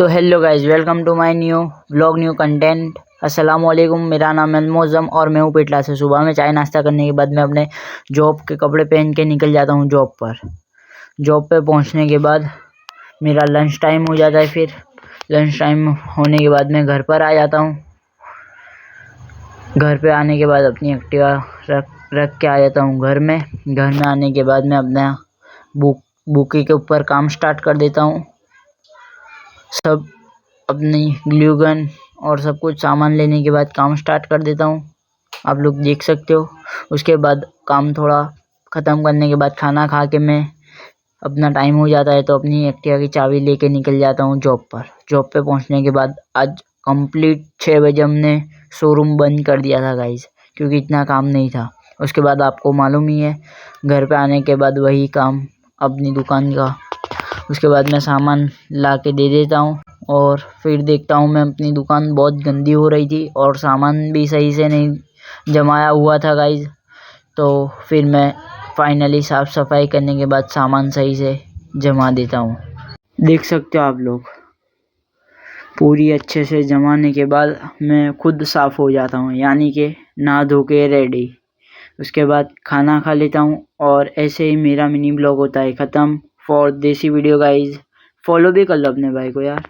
तो hello guys, welcome to my new vlog, new content. अस्सलाम वालेकुम, मेरा नाम है अनमोज़म और मैं हूँ पेटला से। सुबह में चाय नाश्ता करने के बाद मैं अपने जॉब के कपड़े पहन के निकल जाता हूँ जॉब पर। जॉब पे पहुँचने के बाद मेरा लंच टाइम हो जाता है। फिर लंच टाइम होने के बाद मैं घर पर आ जाता हूँ। घर पे आने के बाद अपनी एक्टिवा रख के आ जाता हूँ घर में। घर में आने के बाद मैं अपना बुकी के ऊपर काम स्टार्ट कर देता हूँ। सब अपनी ग्लू गन और सब कुछ सामान लेने के बाद काम स्टार्ट कर देता हूँ, आप लोग देख सकते हो। उसके बाद काम थोड़ा ख़त्म करने के बाद खाना खा के मैं अपना टाइम हो जाता है तो अपनी एक्टिवा की चाबी लेके निकल जाता हूँ जॉब पर। जॉब पे पहुँचने के बाद आज कंप्लीट 6 बजे हमने शोरूम बंद कर दिया था गाइस, क्योंकि इतना काम नहीं था। उसके बाद आपको मालूम ही है, घर पे आने के बाद वही काम अपनी दुकान का। उसके बाद मैं सामान ला के दे देता हूँ और फिर देखता हूँ मैं अपनी दुकान बहुत गंदी हो रही थी और सामान भी सही से नहीं जमाया हुआ था गाइस। तो फिर मैं फाइनली साफ़ सफाई करने के बाद सामान सही से जमा देता हूँ। देख सकते हो आप लोग, पूरी अच्छे से जमाने के बाद मैं खुद साफ़ हो जाता हूँ, यानी कि नहा धो के रेडी। उसके बाद खाना खा लेता हूँ और ऐसे ही मेरा मिनी ब्लॉग होता है ख़त्म। फॉर देसी वीडियो गाइज, फॉलो भी कर लो अपने भाई को यार।